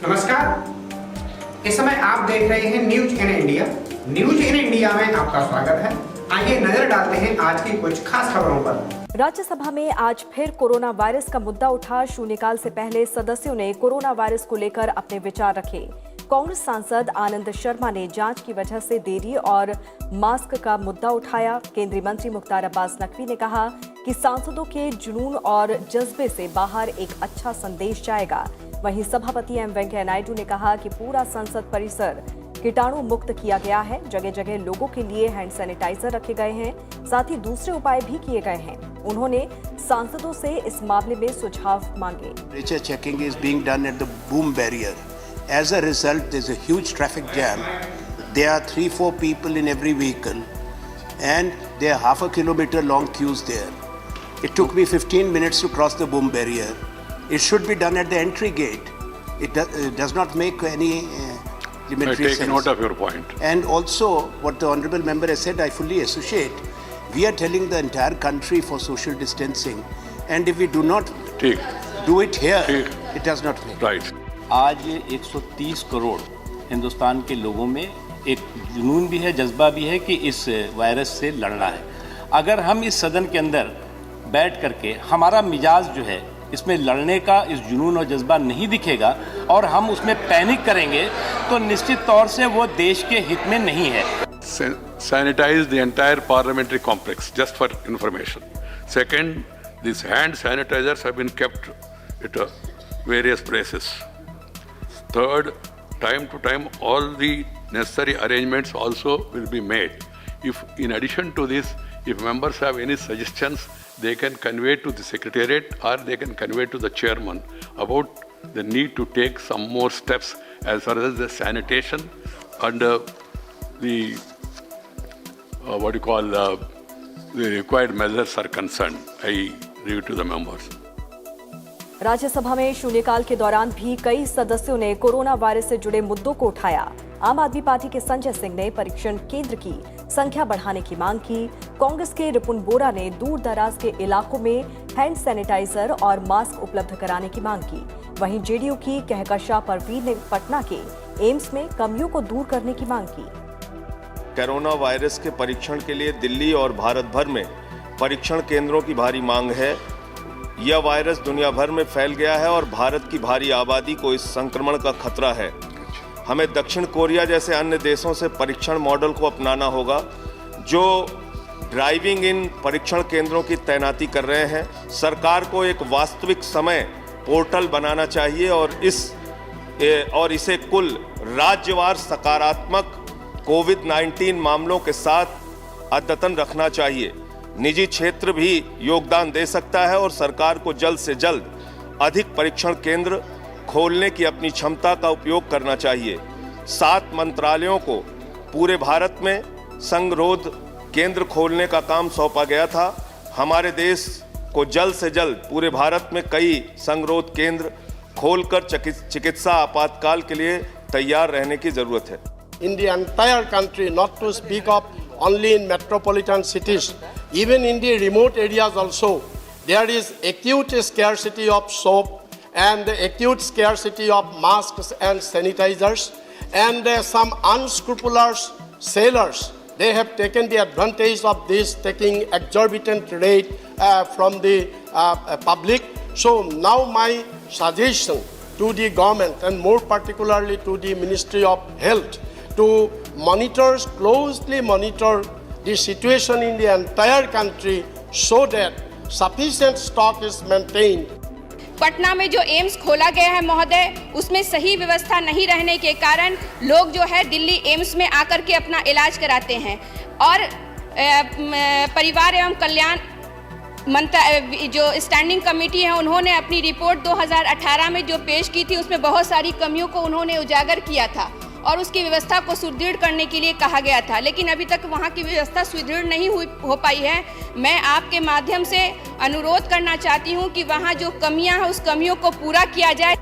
नमस्कार, इस समय आप देख रहे हैं news in India. News in India में आपका स्वागत है। आइए नजर डालते हैं आज की कुछ खास खबरों पर। राज्यसभा में आज फिर कोरोना वायरस का मुद्दा उठा। शून्यकाल से पहले सदस्यों ने कोरोना वायरस को लेकर अपने विचार रखे। कांग्रेस सांसद आनंद शर्मा ने जांच की वजह से देरी और मास्क का मुद्दा उठाया। केंद्रीय मंत्री मुख्तार अब्बास नकवी ने कहा कि सांसदों के जुनून और जज्बे से बाहर एक अच्छा संदेश जाएगा। वहीं सभापति एम वेंकैया नायडू ने कहा कि पूरा संसद परिसर कीटाणु मुक्त किया गया है। जगह जगह लोगों के लिए हैंड सैनिटाइजर रखे गए हैं, साथ ही दूसरे उपाय भी किए गए हैं। उन्होंने सांसदों से इस मामले में सुझाव मांगे। Temperature checking is being done at the boom barrier. As a result, there's a huge traffic jam. There are 3-4 people in every vehicle, and there are half a kilometer long queues there. It took me 15 minutes to cross the boom barrier. It should be done at the entry gate. It does not make any elementary sense. I take note of your point. And also, what the honourable member has said, I fully associate. We are telling the entire country for social distancing, and if we do not do it here, it does not make. Right. आज 130 करोड़ हिंदुस्तान के लोगों में एक जुनून भी है, जज्बा भी है कि इस वायरस से लड़ना है। अगर हम इस सदन के अंदर बैठ करके हमारा मिजाज जो है इसमें लड़ने का, इस जुनून और जज्बा नहीं दिखेगा और हम उसमें पैनिक करेंगे तो निश्चित तौर से वो देश के हित में नहीं है। Sanitize the entire parliamentary complex, just for information. Second, these hand sanitizers have been kept at various places. Third, time to time, all the necessary arrangements also will be made. If, in addition to this, if members have any suggestions, they can convey to the secretariat or they can convey to the chairman about the need to take some more steps as far as the sanitation and the the required measures are concerned. I leave it to the members. Rajya Sabha में शून्यकाल के दौरान भी कई सदस्यों ने corona virus से जुड़े मुद्दों को उठाया। आम आदमी पार्टी के संजय सिंह ने परीक्षण केंद्र की संख्या बढ़ाने की मांग की। कांग्रेस के रिपुन बोरा ने दूर दराज के इलाकों में हैंड सैनिटाइजर और मास्क उपलब्ध कराने की मांग की। वहीं जेडीयू की कहकशां परवीन ने पटना के एम्स में कमियों को दूर करने की मांग की। कोरोना वायरस के परीक्षण के लिए दिल्ली और भारत भर में परीक्षण केंद्रों की भारी मांग है। यह वायरस दुनिया भर में फैल गया है और भारत की भारी आबादी को इस संक्रमण का खतरा है। हमें दक्षिण कोरिया जैसे अन्य देशों से परीक्षण मॉडल को अपनाना होगा, जो ड्राइविंग इन परीक्षण केंद्रों की तैनाती कर रहे हैं। सरकार को एक वास्तविक समय पोर्टल बनाना चाहिए और इसे कुल राज्यवार सकारात्मक कोविड-19 मामलों के साथ अद्यतन रखना चाहिए। निजी क्षेत्र भी योगदान दे सकता है और सरकार को जल्द से जल्द अधिक परीक्षण केंद्र खोलने की अपनी क्षमता का उपयोग करना चाहिए। 7 मंत्रालयों को पूरे भारत में संगरोध केंद्र खोलने का काम सौंपा गया था। हमारे देश को जल्द से जल्द पूरे भारत में कई संगरोध केंद्र खोलकर चिकित्सा आपातकाल के लिए तैयार रहने की जरूरत है। In the entire country, not to speak of only in metropolitan cities, even in the remote areas also, there is acute scarcity of soap and acute scarcity of masks and sanitizers, and some unscrupulous sellers, they have taken the advantage of this, taking exorbitant rate from the public. So now my suggestion to the government and more particularly to the Ministry of Health to closely monitor the situation in the entire country so that sufficient stock is maintained. Patna में जो AIIMS खोला गया है महोदय, उसमें सही व्यवस्था नहीं रहने के कारण लोग जो है दिल्ली एम्स में आकर के अपना इलाज कराते हैं। और परिवार एवं कल्याण जो स्टैंडिंग कमेटी है, उन्होंने अपनी रिपोर्ट 2018 में जो पेश की थी, उसमें बहुत सारी कमियों को उन्होंने उजागर किया था और उसकी व्यवस्था को सुदृढ़ करने के लिए कहा गया था, लेकिन अभी तक वहाँ की व्यवस्था सुदृढ़ नहीं हो पाई है। मैं आपके माध्यम से अनुरोध करना चाहती हूँ कि वहाँ जो कमियाँ हैं उस कमियों को पूरा किया जाए।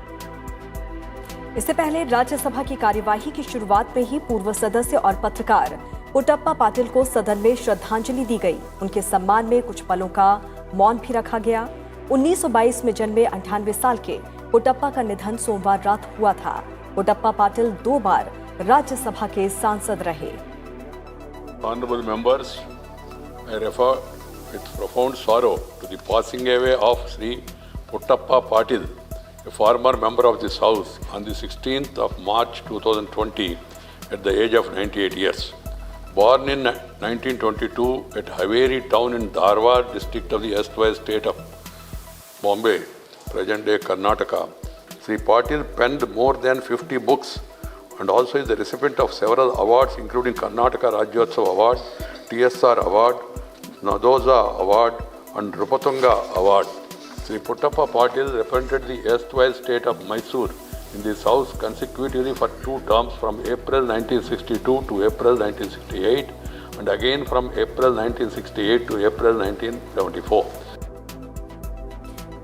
इससे पहले राज्यसभा की कार्यवाही की शुरुआत में ही पूर्व सदस्य और पत्रकार पुट्टप्पा पाटिल को सदन में श्रद्धांजलि दी गई। उनके सम्मान में कुछ पलों का मौन भी रखा गया। 1922 में जन्मे 98 साल के पुट्टप्पा का निधन सोमवार रात हुआ था। पुट्टप्पा पाटिल 2 बार राज्यसभा के सांसद रहे। Honorable members, I refer with profound sorrow to the passing away of Sri Puttappa Patil, a former member of this House, on the 16th of March 2020 at the age of 98 years. Born in 1922 at Haveri town in Dharwad district of the erstwhile state of Bombay, present-day Karnataka, Sri Patil penned more than 50 books and also is the recipient of several awards including Karnataka Rajyotsava Award, TSR Award, Nadoza Award and Rupatunga Award. Sri Puttappa Patil represented the erstwhile state of Mysore in this House consecutively for 2 terms from April 1962 to April 1968 and again from April 1968 to April 1974.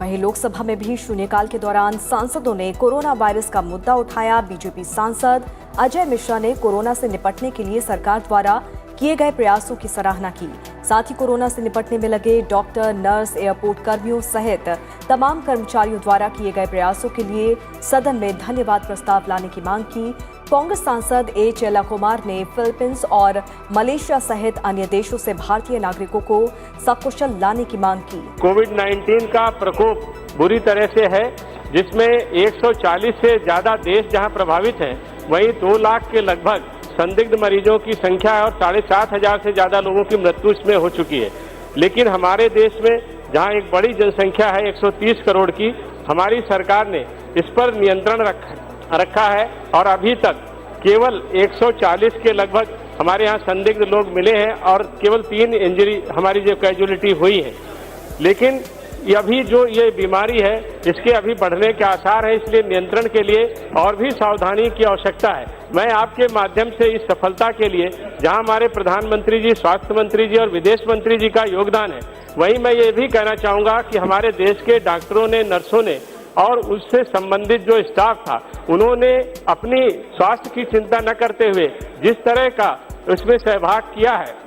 वहीं लोकसभा में भी शून्यकाल के दौरान सांसदों ने corona virus का मुद्दा उठाया। बीजेपी सांसद अजय मिश्रा ने कोरोना से निपटने के लिए सरकार द्वारा किए गए प्रयासों की सराहना की। साथ ही कोरोना से निपटने में लगे डॉक्टर, नर्स, एयरपोर्ट कर्मियों सहित तमाम कर्मचारियों द्वारा किए गए प्रयासों के लिए सदन में धन्यवाद प्रस्ताव लाने की मांग की। कांग्रेस सांसद ए चेला कुमार ने फिलीपींस और मलेशिया सहित अन्य देशों से भारतीय नागरिकों को सकुशल लाने की मांग की। कोविड-19 का प्रकोप बुरी तरह से है, जिसमें 140 से ज्यादा देश जहां प्रभावित हैं, वहीं 2 लाख के लगभग संदिग्ध मरीजों की संख्या है और 7,500 से ज्यादा लोगों की मृत्यु इसमें हो चुकी है। लेकिन हमारे देश में जहां एक बड़ी जनसंख्या है 130 करोड़ की, हमारी सरकार ने इस पर नियंत्रण रखा है और अभी तक केवल 140 के लगभग हमारे यहाँ संदिग्ध लोग मिले हैं और केवल 3 इंजरी हमारी जो कैजुअलिटी हुई है। लेकिन अभी जो ये बीमारी है इसके अभी बढ़ने के आसार है, इसलिए नियंत्रण के लिए और भी सावधानी की आवश्यकता है। मैं आपके माध्यम से इस सफलता के लिए जहां हमारे प्रधानमंत्री जी, स्वास्थ्य मंत्री जी और विदेश मंत्री जी का योगदान है, वहीं मैं ये भी कहना चाहूंगा कि हमारे देश के डॉक्टरों ने, नर्सों ने और उससे संबंधित जो स्टाफ था, उन्होंने अपनी स्वास्थ्य की चिंता न करते हुए जिस तरह का उसमें सहभाग किया है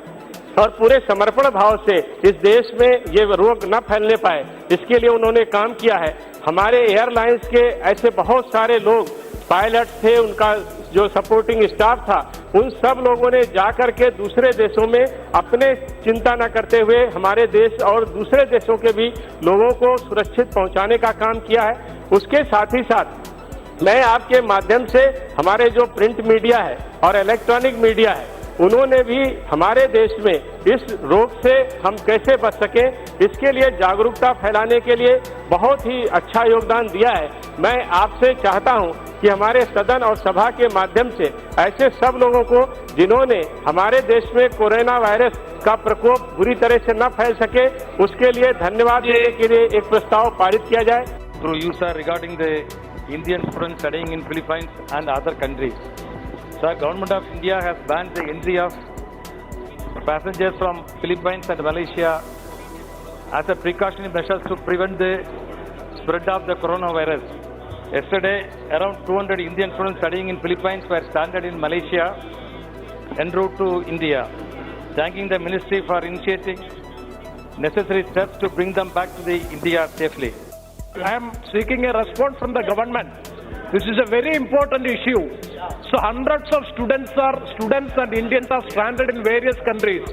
और पूरे समर्पण भाव से इस देश में ये रोग न फैलने पाए, इसके लिए उन्होंने काम किया है। हमारे एयरलाइंस के ऐसे बहुत सारे लोग, पायलट थे, उनका जो सपोर्टिंग स्टाफ था, उन सब लोगों ने जाकर के दूसरे देशों में अपने चिंता न करते हुए हमारे देश और दूसरे देशों के भी लोगों को सुरक्षित पहुंचाने का काम किया है। उसके साथ ही साथ मैं आपके माध्यम से हमारे जो प्रिंट मीडिया है और इलेक्ट्रॉनिक मीडिया है, उन्होंने भी हमारे देश में इस रोग से हम कैसे बच सकें, इसके लिए जागरूकता फैलाने के लिए बहुत ही अच्छा योगदान दिया है। मैं आपसे चाहता हूं कि हमारे सदन और सभा के माध्यम से ऐसे सब लोगों को जिन्होंने हमारे देश में कोरोना वायरस का प्रकोप बुरी तरह से न फैल सके, उसके लिए धन्यवाद देने के लिए एक प्रस्ताव पारित किया जाए। Through you, sir, regarding the Indian students studying in Philippines and other countries. Sir, Government of India has banned the entry of passengers from Philippines and Malaysia as a precautionary measures to prevent the spread of the coronavirus. Yesterday, around 200 Indian students studying in Philippines were stranded in Malaysia en route to India. Thanking the Ministry for initiating necessary steps to bring them back to the India safely. I am seeking a response from the government. This is a very important issue. So hundreds of students and Indians are stranded in various countries.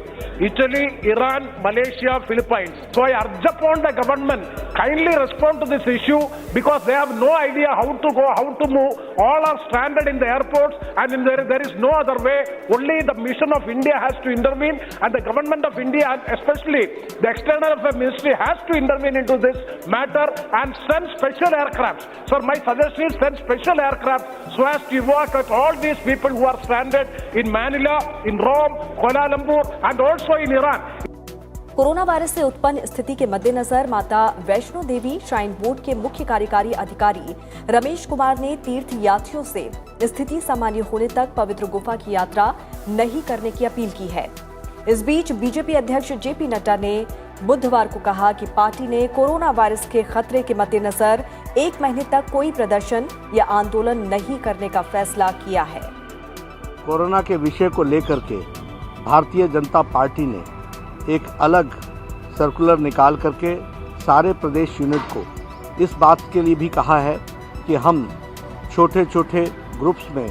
Italy, Iran, Malaysia, Philippines. So I urge upon the government, kindly respond to this issue because they have no idea how to go, how to move. All are stranded in the airports and there is no other way. Only the mission of India has to intervene and the government of India, and especially the External Affairs Ministry, has to intervene into this matter and send special aircraft. So my suggestion is send special aircraft so as to evacuate all these people who are stranded in Manila, in Rome, Kuala Lumpur and also in Iran. Corona virus से उत्पन्न स्थिति के मद्देनजर माता Vaishno Devi shrine board के मुख्य कार्यकारी अधिकारी रमेश कुमार ने तीर्थ यात्रियों से स्थिति सामान्य होने तक पवित्र गुफा की यात्रा नहीं करने की अपील की है। इस बीच बीजेपी अध्यक्ष जेपी नड्डा ने बुधवार को कहा कि पार्टी ने कोरोना वायरस के खतरे के मद्देनजर 1 महीने तक कोई प्रदर्शन या आंदोलन नहीं करने का फैसला किया है। कोरोना के विषय को लेकर के भारतीय जनता पार्टी ने एक अलग सर्कुलर निकाल करके सारे प्रदेश यूनिट को इस बात के लिए भी कहा है कि हम छोटे छोटे ग्रुप्स में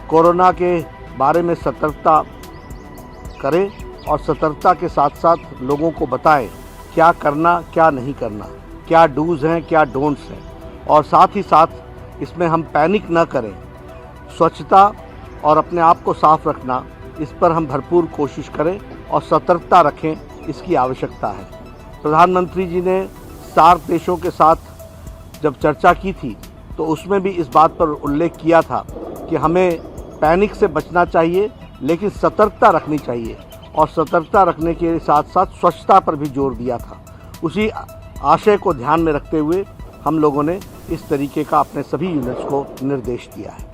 कोरोना के बारे में सतर्कता करें और सतर्कता के साथ साथ लोगों को बताएं क्या करना क्या नहीं करना, क्या डूज हैं क्या डोंट्स हैं, और साथ ही साथ इसमें हम पैनिक न करें। स्वच्छता और अपने आप को साफ रखना, इस पर हम भरपूर कोशिश करें और सतर्कता रखें, इसकी आवश्यकता है। प्रधानमंत्री जी ने सार्क देशों के साथ जब चर्चा की थी तो उसमें भी इस बात पर उल्लेख किया था कि हमें पैनिक से बचना चाहिए लेकिन सतर्कता रखनी चाहिए, और सतर्कता रखने के साथ साथ स्वच्छता पर भी जोर दिया था। उसी आशय को ध्यान में रखते हुए हम लोगों ने इस तरीके का अपने सभी यूनिट्स को निर्देश दिया है।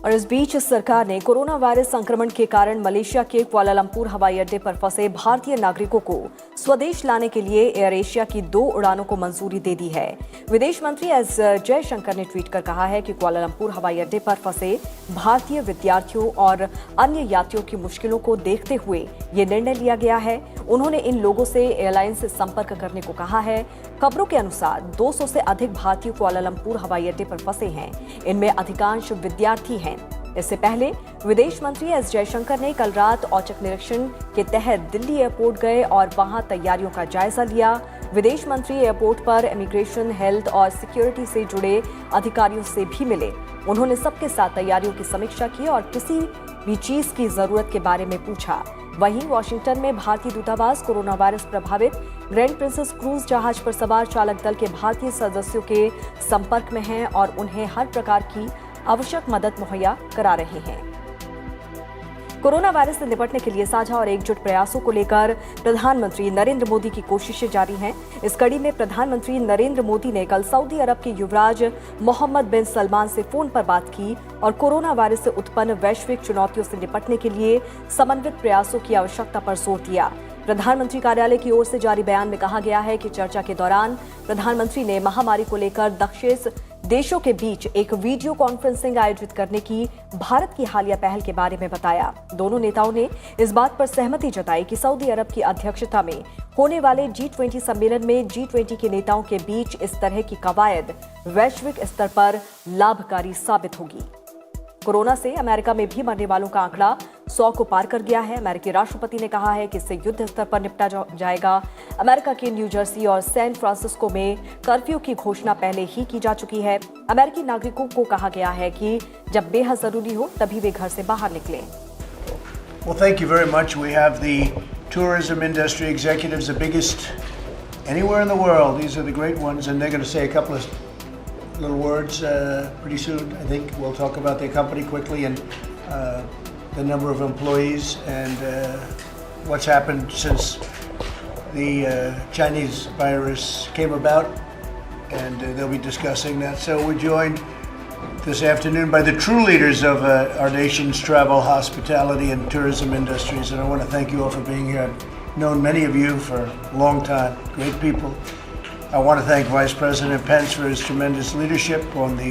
और इस बीच सरकार ने कोरोना वायरस संक्रमण के कारण मलेशिया के कुआलालंपुर हवाई अड्डे पर फंसे भारतीय नागरिकों को स्वदेश लाने के लिए एयर एशिया की 2 उड़ानों को मंजूरी दे दी है। विदेश मंत्री एस जयशंकर ने ट्वीट कर कहा है कि कुआलालंपुर हवाई अड्डे पर फंसे भारतीय विद्यार्थियों और अन्य यात्रियों की मुश्किलों को देखते हुए ये निर्णय लिया गया है। उन्होंने इन लोगों से एयरलाइन से संपर्क करने को कहा है। खबरों के अनुसार 200 से अधिक भारतीय कुआलालंपुर हवाई अड्डे पर फंसे हैं। इनमें अधिकांश विद्यार्थी हैं। इससे पहले विदेश मंत्री एस जयशंकर ने कल रात औचक निरीक्षण के तहत दिल्ली एयरपोर्ट गए और वहां तैयारियों का जायजा लिया। विदेश मंत्री एयरपोर्ट पर इमिग्रेशन, हेल्थ और सिक्योरिटी से जुड़े अधिकारियों से भी मिले। उन्होंने सबके साथ तैयारियों की समीक्षा की और किसी भी चीज की जरूरत के बारे में पूछा। वहीं वॉशिंगटन में भारतीय दूतावास कोरोना वायरस प्रभावित ग्रैंड प्रिंसेस क्रूज जहाज पर सवार चालक दल के भारतीय सदस्यों के संपर्क में हैं और उन्हें हर प्रकार की आवश्यक मदद मुहैया करा रहे हैं। कोरोना वायरस से निपटने के लिए साझा और एकजुट प्रयासों को लेकर प्रधानमंत्री नरेंद्र मोदी की कोशिशें जारी हैं। इस कड़ी में प्रधानमंत्री नरेंद्र मोदी ने कल सऊदी अरब के युवराज मोहम्मद बिन सलमान से फोन पर बात की और कोरोना वायरस से उत्पन्न वैश्विक चुनौतियों से निपटने के लिए समन्वित प्रयासों की आवश्यकता पर जोर दिया। प्रधानमंत्री कार्यालय की ओर से जारी बयान में कहा गया है कि चर्चा के दौरान प्रधानमंत्री ने महामारी को लेकर दक्षेश देशों के बीच एक वीडियो कॉन्फ्रेंसिंग आयोजित करने की भारत की हालिया पहल के बारे में बताया। दोनों नेताओं ने इस बात पर सहमति जताई कि सऊदी अरब की अध्यक्षता में होने वाले G20 सम्मेलन में G20 के नेताओं के बीच इस तरह की कवायद वैश्विक स्तर पर लाभकारी साबित होगी। कोरोना से अमेरिका में भी मरने वालों का आंकड़ा 100 को पार कर गया है। अमेरिकी राष्ट्रपति ने कहा है कि इससे युद्ध स्तर पर निपटा जाएगा। अमेरिका के न्यू जर्सी और सैन फ्रांसिस्को में कर्फ्यू की घोषणा पहले ही की जा चुकी है। अमेरिकी नागरिकों को कहा गया है कि जब बेहद जरूरी हो तभी वे घर से बाहर निकलें। Well, thank you very much. We have the tourism industry executives, the biggest anywhere in the world. These are the great ones, and they're going to say a couple of little words pretty soon. I think we'll talk about their company quickly and the number of employees and what's happened since the Chinese virus came about, and they'll be discussing that. So we're joined this afternoon by the true leaders of our nation's travel, hospitality, and tourism industries, and I want to thank you all for being here. I've known many of you for a long time, great people. I want to thank Vice President Pence for his tremendous leadership on the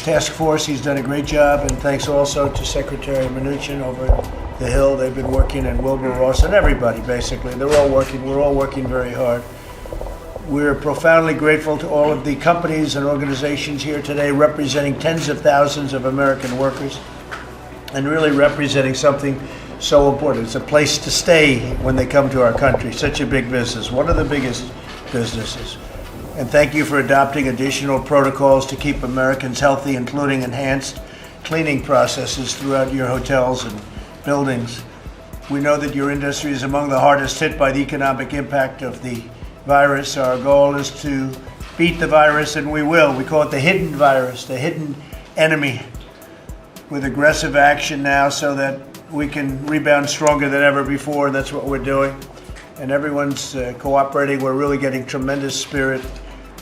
task force. He's done a great job, and thanks also to Secretary Mnuchin over the Hill. They've been working, and Wilbur Ross, and everybody basically. They're all working. We're all working very hard. We're profoundly grateful to all of the companies and organizations here today representing tens of thousands of American workers and really representing something so important. It's a place to stay when they come to our country. Such a big business, one of the biggest businesses. And thank you for adopting additional protocols to keep Americans healthy, including enhanced cleaning processes throughout your hotels and buildings. We know that your industry is among the hardest hit by the economic impact of the virus. Our goal is to beat the virus, and we will. We call it the hidden virus, the hidden enemy, with aggressive action now so that we can rebound stronger than ever before. That's what we're doing. And everyone's cooperating. We're really getting tremendous spirit.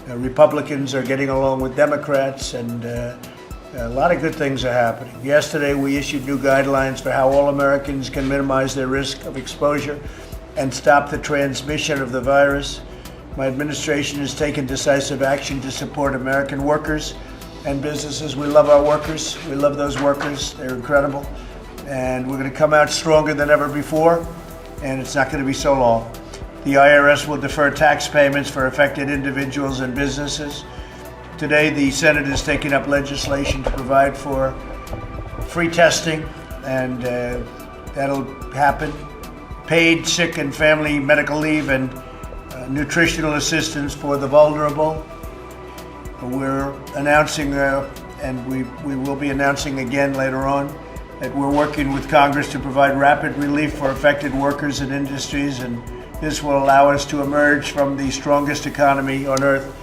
Republicans are getting along with Democrats, and a lot of good things are happening. Yesterday, we issued new guidelines for how all Americans can minimize their risk of exposure and stop the transmission of the virus. My administration has taken decisive action to support American workers and businesses. We love our workers. We love those workers. They're incredible. And we're going to come out stronger than ever before, and it's not going to be so long. The IRS will defer tax payments for affected individuals and businesses. Today, the Senate is taking up legislation to provide for free testing, and that'll happen. Paid sick and family medical leave and nutritional assistance for the vulnerable. We're announcing, and we will be announcing again later on, that we're working with Congress to provide rapid relief for affected workers and industries, and this will allow us to emerge from the strongest economy on earth,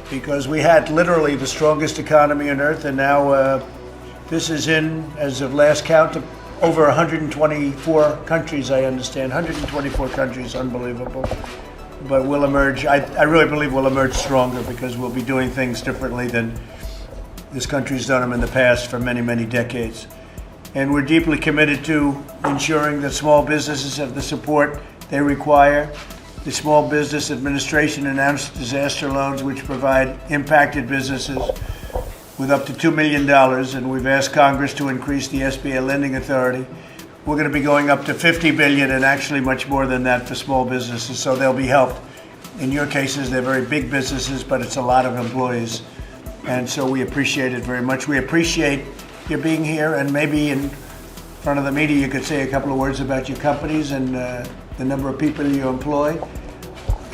because we had literally the strongest economy on earth, and now this is in, as of last count, over 124 countries, I understand. 124 countries, unbelievable. But we'll emerge, I really believe we'll emerge stronger, because we'll be doing things differently than this country's done them in the past for many, many decades. And we're deeply committed to ensuring that small businesses have the support they require. The Small Business Administration announced disaster loans which provide impacted businesses with up to $2 million, and we've asked Congress to increase the SBA lending authority. We're going to be going up to $50 billion, and actually much more than that for small businesses, so they'll be helped. In your cases, they're very big businesses, but it's a lot of employees, and so we appreciate it very much. We appreciate your being here, and maybe in front of the media you could say a couple of words about your companies and the number of people you employ.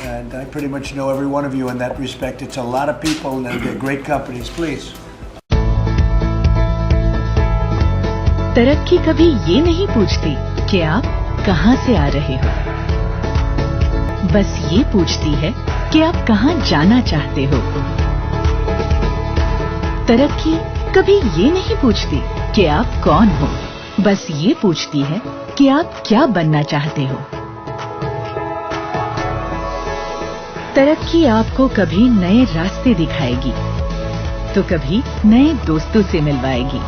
And I pretty much know every one of you in that respect. It's a lot of people, and they're great companies. Please. तरक्की कभी ये नहीं पूछती कि आप कहां से आ रहे हो, बस ये पूछती है कि आप कहां जाना चाहते हो। तरक्की कभी ये नहीं पूछती कि आप कौन हो, बस ये पूछती है कि आप क्या बनना चाहते हो। तरक्की आपको कभी नए रास्ते दिखाएगी, तो कभी नए दोस्तों से मिलवाएगी।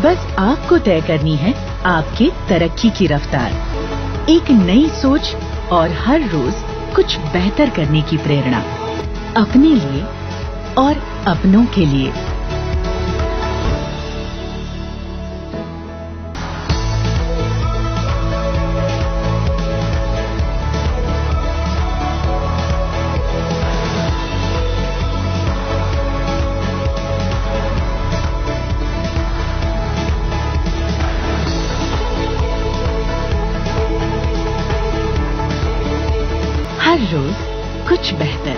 बस आपको तय करनी है आपके तरक्की की रफ्तार, एक नई सोच और हर रोज कुछ बेहतर करने की प्रेरणा, अपने लिए और अपनों के लिए। हर रोज कुछ बेहतर।